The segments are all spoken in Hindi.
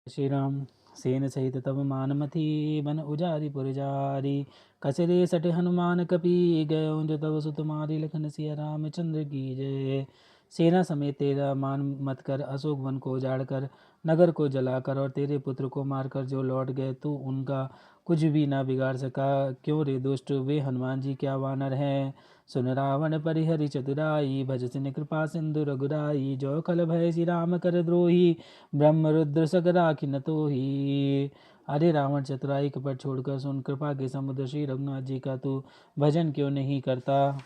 श्री राम सेन सहित तब मानमथी बन उजारी पुरजारी कसरे सट हनुमान कपी गयो जो तब सुत मारी लखन सिया रामचंद्र की जय। सेना समेत तेरा मान मत कर, अशोक वन को उजाड़ कर, नगर को जलाकर और तेरे पुत्र को मारकर जो लौट गए तू उनका कुछ भी ना बिगाड़ सका। क्यों रे दुष्ट, वे हनुमान जी क्या वानर हैं। सुन रावण परिहरि चतुराई, भज सिन कृपा सिंधु रघुराई, जो खल भय श्री राम कर द्रोही, ब्रह्म रुद्र सक राखिन तोहि। अरे रावण, चतुराई कपट छोड़कर सुन, कृपा के समुद्र श्री रघुनाथ जी का तू भजन क्यों नहीं करता।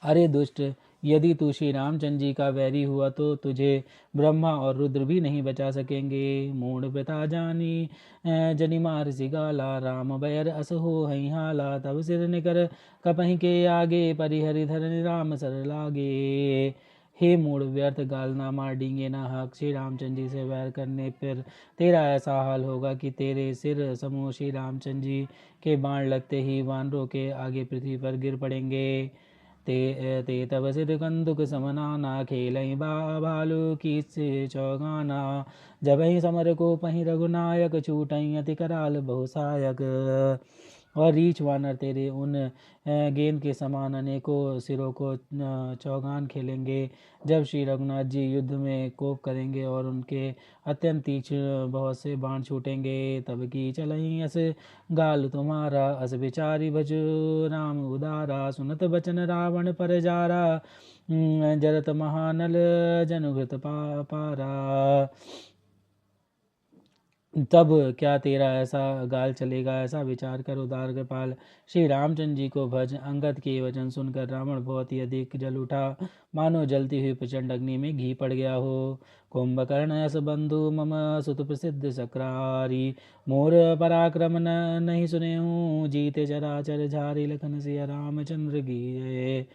अरे दुष्ट, यदि तू श्री रामचंद्र जी का वैरी हुआ तो तुझे ब्रह्मा और रुद्र भी नहीं बचा सकेंगे। मूढ़ पिता जानी जनि मार सिगाला, राम बैर अस हो हई हाला, तब सिर निकर कपहि के आगे, परिहरि धरनि राम सर लागे। हे मूढ़, व्यर्थ गाल ना मार, डींगे ना हक, श्री रामचंद्र जी से वैर करने पर तेरा ऐसा हाल होगा कि तेरे सिर समूह श्री रामचंद्र जी के बाण लगते ही वानरों के आगे पृथ्वी पर गिर पड़ेंगे। ते तब सिद्ध कंदुक समनाना, खेलई भालू की चौगाना, जब ही समर को पही रघुनायक, छूटई अति कराल बहुसायक। और रीछ वानर तेरे उन गेंद के समान अनेकों सिरों को चौगान खेलेंगे। जब श्री रघुनाथ जी युद्ध में कोप करेंगे और उनके अत्यंत तीक्ष्ण बहुत से बाण छूटेंगे, तब की चलई अस गाल तुम्हारा, अस विचारी भजो राम उदारा, सुनत बचन रावण पर जारा, जरत महानल जनुघृत पारा। तब क्या तेरा ऐसा गाल चलेगा, ऐसा विचार कर उदार कृपाल श्री रामचंद्र जी को भज। अंगद के वचन सुनकर रावण बहुत ही अधिक जल उठा, मानो जलती हुई प्रचंड अग्नि में घी पड़ गया हो। कुंभकर्ण यस बंधु मम सुत प्रसिद्ध सक्रारी, मोर पराक्रम नहीं सुने हूँ, जीते चराचर झारी, लखन सिया रामचंद्र की जय।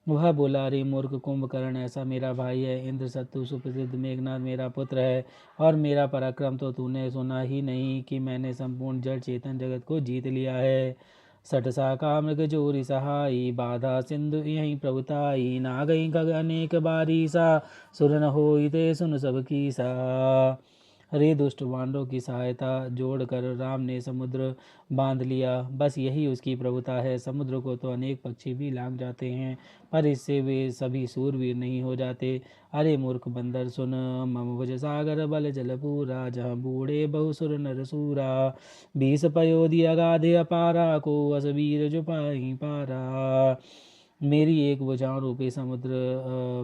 वह बोला, रे मूर्ख कुंभकर्ण, ऐसा मेरा भाई है, इंद्र सत्तु सुप्रसिद्ध मेघनाथ मेरा पुत्र है, और मेरा पराक्रम तो तूने सुना ही नहीं कि मैंने संपूर्ण जड़ चेतन जगत को जीत लिया है। सठ साका मृग जोरी सहाई, बाधा सिंधु यही प्रभुताई, ना गई खग अनेक बारी सा, सुर न होई ते सुन सब की सा। रे दुष्ट, वानरों की सहायता जोड़कर राम ने समुद्र बांध लिया, बस यही उसकी प्रभुता है। समुद्र को तो अनेक पक्षी भी लांग जाते हैं, पर इससे वे सभी सूरवीर नहीं हो जाते। अरे मूर्ख बंदर सुन, मम भुज सागर बल जल पूरा, जहाँ बूढ़े बहुसुर नर सूरा, बीस पयोधि अगाधे अपारा, को अस वीर जो पाई पारा। मेरी एक भुजाओं रूपी समुद्र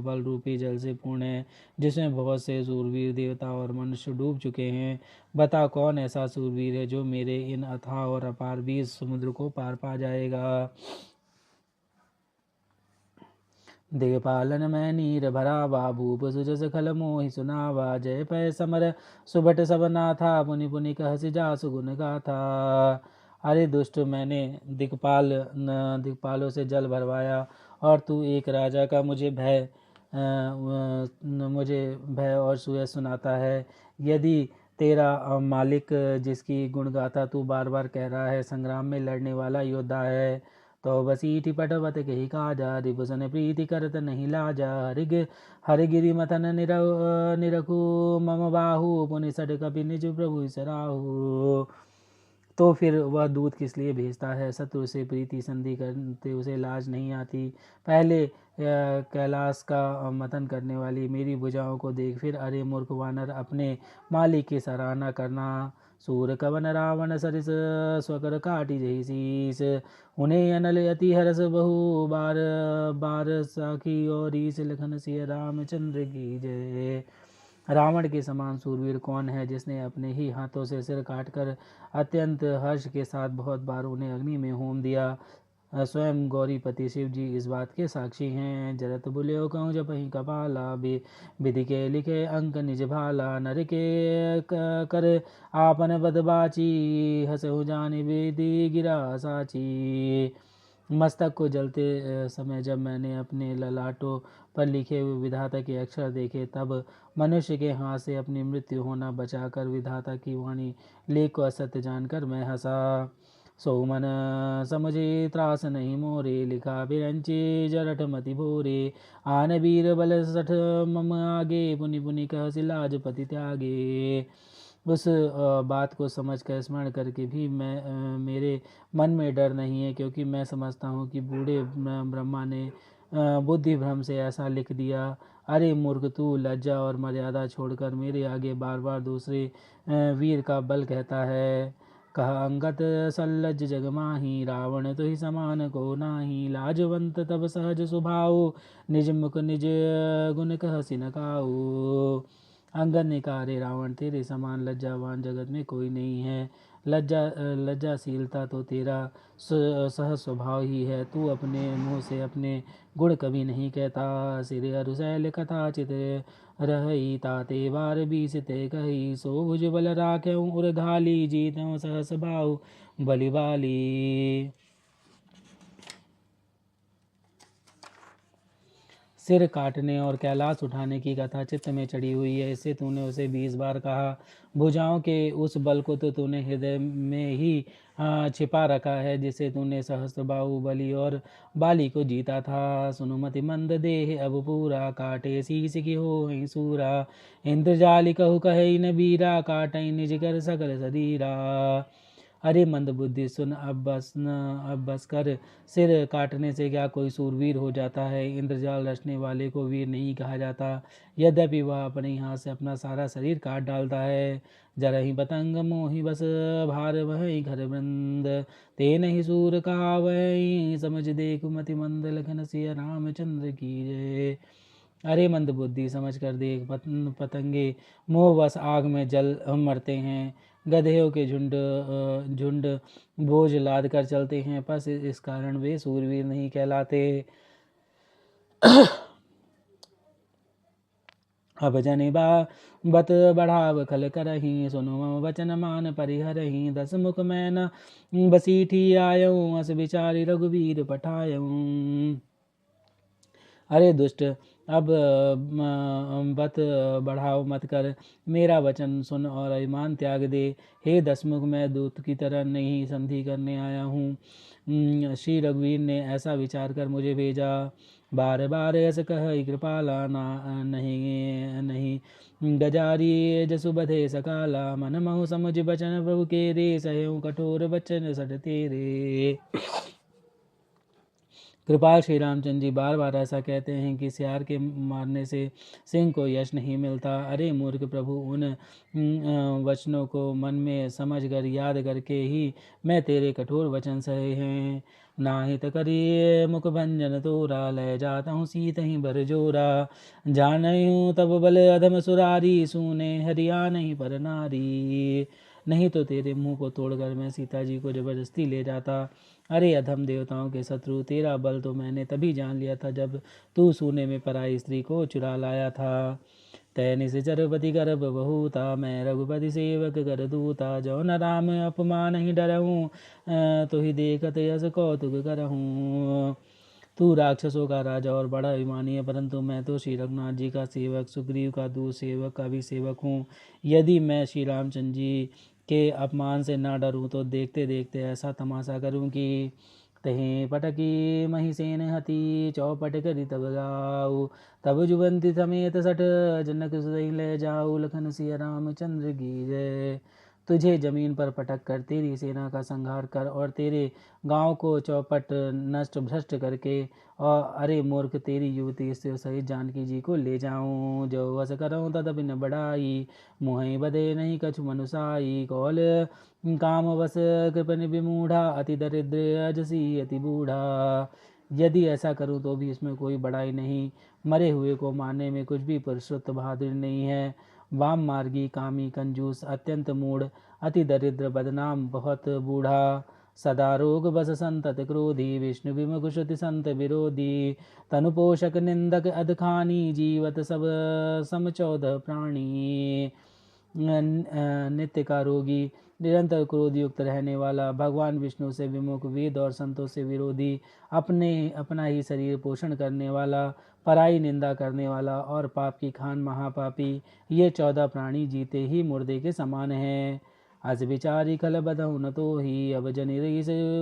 बल रूपी जल से पूर्ण है, जिसमें बहुत से सूरवीर देवता और मनुष्य डूब चुके हैं। बता, कौन ऐसा सूरवीर है जो मेरे इन अथाह और अपार बीस समुद्र को पार पा जाएगा। दिगपालन मैं नीर भरावा, भूप सुजस खल मोहि सुनावा, जय पै समर सुबट सब नाथा, पुनि पुनि कह जा सुगुन गाथा। अरे दुष्ट, मैंने दिक्पालों से जल भरवाया, और तू एक राजा का मुझे भय और सुयस सुनाता है। यदि तेरा मालिक, जिसकी गुणगाथा तू बार बार कह रहा है, संग्राम में लड़ने वाला योद्धा है, तो बसीठी पटवत कही काजा, रिभुसन प्रीति करत नहीं लाजा, हरिगिरि मथन निरखु मम बाहु, पुनि सट कपि निज प्रभु सराहु। तो फिर वह दूत किस लिए भेजता है। शत्रु से प्रीति संधि करते उसे लाज नहीं आती। पहले कैलाश का मथन करने वाली मेरी भुजाओं को देख, फिर अरे मूर्ख वानर, अपने मालिक की सराहना करना। सूर कवन रावण सरिस, स्वकर काटी जही शीस, उन्हें अनल अति हरस बहु, बार बार साखी और ईस, लखन सिय रामचंद्र की जय। रावण के समान सूरवीर कौन है, जिसने अपने ही हाथों से सिर काटकर अत्यंत हर्ष के साथ बहुत बार उन्हें अग्नि में होम दिया। स्वयं गौरीपति शिव जी इस बात के साक्षी हैं। जरत बुल्यो कहूँ जब ही कपाला, विधि के लिखे अंक निज भाला, नर के कर आपन बदबाची, हसहु जानि विधि गिरा साची। मस्तक को जलते समय जब मैंने अपने ललाटों पर लिखे हुए विधाता के अक्षर देखे, तब मनुष्य के हाथ से अपनी मृत्यु होना बचाकर विधाता की वाणी लेख को असत्य जानकर मैं हंसा। सोमन समझे त्रास नहीं मोरे, लिखा बिरंचे जरठ मति भोरे। आन वीर बल सठ मम आगे, पुनि पुनि कह सिलाज पति त्यागे। उस बात को समझ कर स्मरण करके भी मेरे मन में डर नहीं है, क्योंकि मैं समझता हूँ कि बूढ़े ब्रह्मा ने बुद्धि भ्रम से ऐसा लिख दिया। अरे मूर्ख, तू लज्जा और मर्यादा छोड़कर मेरे आगे बार बार दूसरे वीर का बल कहता है। कहा अंगत सल्लज जग माही, रावण तो ही समान को नाही। लाजवंत तब सहज स्वभाव, निज मुख निज गुण कह सिनकाऊ। अंगद ने कहा, अरे रावण, तेरे समान लज्जावान जगत में कोई नहीं है। लज्जाशीलता तो तेरा सहज स्वभाव ही है। तू अपने मुँह से अपने गुण कभी नहीं कहता। सिर अरुशैल कथा चित रही, ताते बार बीस ते कही। सो भुज बल राख्यऊ उर घाली, जीतऊ सहस भाव बलिबाली। सिर काटने और कैलाश उठाने की कथा चित्त में चढ़ी हुई है, इससे तूने उसे 20 बार कहा। भुजाओं के उस बल को तो तूने हृदय में ही छिपा रखा है, जिसे तूने सहस्त्रबाहु बलि और बाली को जीता था। सुनुमति मंद देह अब पूरा, काटे शीश की हो ही सूरा। इंद्रजाली कहु कहे न बीरा, काटई निज कर सकल शरीरा। अरे मंद बुद्धि, सुन अब बस कर। सिर काटने से क्या कोई सूरवीर हो जाता है? इंद्रजाल रचने वाले को वीर नहीं कहा जाता, यद्यपि वह अपने हाथ से अपना सारा शरीर काट डालता है। जरहि पतंग मोहि बस भार, वही घर वृंद ते नहीं सूर कहा। वही समझ देख मति मंद, लखन सिया रामचंद्र की जय। अरे मंद बुद्धि, समझ कर देख, पतंगे मोहवश आग में जल मरते हैं। गधेयों के झुंड बोझ लाद कर चलते हैं, बस इस कारण वे सूरवीर नहीं कहलाते। अब जनि बत बढ़ाव खल करही, सुनु मम वचन मान परिहरही। 10 मुख मैं न बसीठी आयऊँ, अस विचारी रघुवीर पठायऊँ। अरे दुष्ट, अब बत बढ़ाव मत कर, मेरा वचन सुन और अभिमान त्याग दे। हे 10 मुख, मैं दूत की तरह नहीं संधि करने आया हूँ। श्री रघुवीर ने ऐसा विचार कर मुझे भेजा। बार बार ऐस कह कृपाला, नहीं नहीं गजारी जसु बधे सकाला। मन महु समझ बचन प्रभु के रे, सहयों कठोर बचन सट तेरे। कृपाल श्री रामचंद्र जी बार बार ऐसा कहते हैं कि सियार के मारने से सिंह को यश नहीं मिलता। अरे मूर्ख प्रभु, उन वचनों को मन में समझ कर याद करके ही मैं तेरे कठोर वचन सहे हैं। नाहित करिए मुख भंजन तोरा, ले जाता हूँ सीत ही भर जोरा। जानूँ तब बल अधम सुरारी, सुने हरिया नहीं पर नारी। नहीं तो तेरे मुंह को तोड़कर मैं सीता जी को जबरदस्ती ले जाता। अरे अधम देवताओं के शत्रु, तेरा बल तो मैंने तभी जान लिया था जब तू सूने में पराई स्त्री को चुरा लाया था। तैनि से चरपति गर्भ बहुता, मैं रघुपति सेवक कर दूता। जो न राम अपमान ही डरहूँ, तो ही देखत यस कौतुक करहूँ। तू राक्षसों का राजा और बड़ा अभिमानी है, परंतु मैं तो श्री रघुनाथ जी का सेवक, सुग्रीव का दूत सेवक का भी सेवक हूँ। यदि मैं श्री रामचंद्र जी के अपमान से ना डरूं तो देखते देखते ऐसा तमाशा करूं कि तहीं पटकी महिसेन हती, चौपट करी तब गाऊ। तब जुबंती समेत सठ, जनक सुदई ले जाऊ। लखन सिया रामचंद्र की जय। तुझे जमीन पर पटक कर तेरी सेना का संहार कर और तेरे गांव को चौपट नष्ट भ्रष्ट करके, और अरे मूर्ख, तेरी युवती से सहित जानकी जी को ले जाऊं। जो वस करऊँ तदपि न बढ़ाई, मुहै बदे नहीं कछु मनुसाई। कौल काम वस कृपन विमूढ़ा, अति दरिद्र अजसी अति बूढ़ा। यदि ऐसा करूं तो भी इसमें कोई बड़ाई नहीं, मरे हुए को मारने में कुछ भी पुरुषत्व बहादुरी नहीं है। वाम मार्गी, कामी, कंजूस, अत्यंत मूढ़, अति दरिद्र, बदनाम, बहुत बूढ़ा, सदा रोग बस संतत क्रोधी। विष्णु विमुख श्रुति संत विरोधी, तनुपोषक निंदक अधखानी। जीवत सब सम 14 प्राणी। नित्य का रोगी, निरंतर क्रोध युक्त रहने वाला, भगवान विष्णु से विमुख, वेद और संतों से विरोधी, अपना ही शरीर पोषण करने वाला, पराई निंदा करने वाला और पाप की खान महापापी, ये 14 प्राणी जीते ही मुर्दे के समान हैं। अस विचारी खल बधऊ न तो ही, अब जनि रही से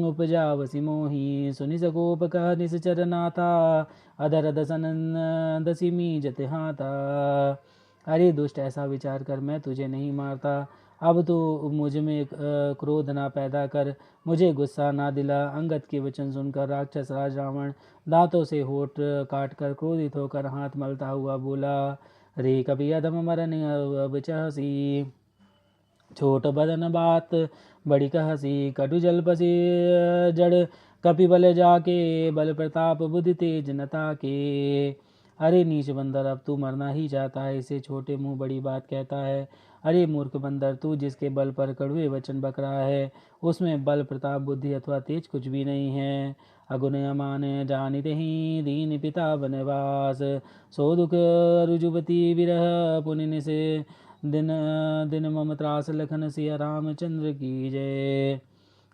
उपजा वसी मोही। सुनि सकोप कह निश्चर नाथा, अधर दसन दसिमी जत हाथा। अरे दुष्ट, ऐसा विचार कर, मैं तुझे नहीं मारता। अब तो मुझ में क्रोध ना पैदा कर, मुझे गुस्सा ना दिला। अंगद के वचन सुनकर राक्षस राज रावण दांतों से होठ काट कर क्रोधित होकर हाथ मलता हुआ बोला, रे कभी अधम मरन अब चहसी, छोट बदन बात बड़ी कहसी। कटु जल पसी जड़ कपि बल जाके, बल प्रताप बुद्धि तेज नता के। अरे नीच बंदर, अब तू मरना ही चाहता है, इसे छोटे मुंह बड़ी बात कहता है। अरे मूर्ख बंदर, तू जिसके बल पर कड़वे वचन बक रहा है, उसमें बल प्रताप बुद्धि अथवा तेज कुछ भी नहीं है। अगुन अमान जानित ही दीन पिता बनवास, सो दुख रुजुबती विरह पुनि से दिन दिन मम त्रास लखन सिया रामचंद्र की जय।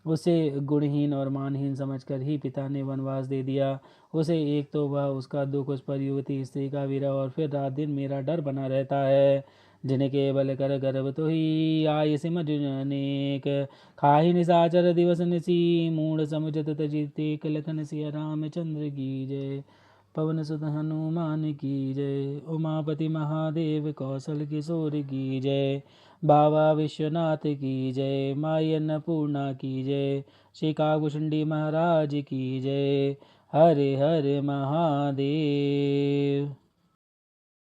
उसे गुणहीन और मानहीन समझकर ही पिता ने वनवास दे दिया। उसे एक तो वह उसका दुख, उस पर युवती स्त्री का विरह, और फिर रात दिन मेरा डर बना रहता है। जिनके बल कर गर्भ तो ही आय सिम अनेक, खाही निशाचर दिवस निसी, मूढ़ समुझत तजित लखन सिया रामचंद्र की जय। पवन सुत हनुमान की जय। उमापति महादेव कौशल किशोर की जय। बाबा विश्वनाथ की जय। माई अन्नपूर्णा की जय। श्री काकुशंडी महाराज की जय। हरे हरे महादेव।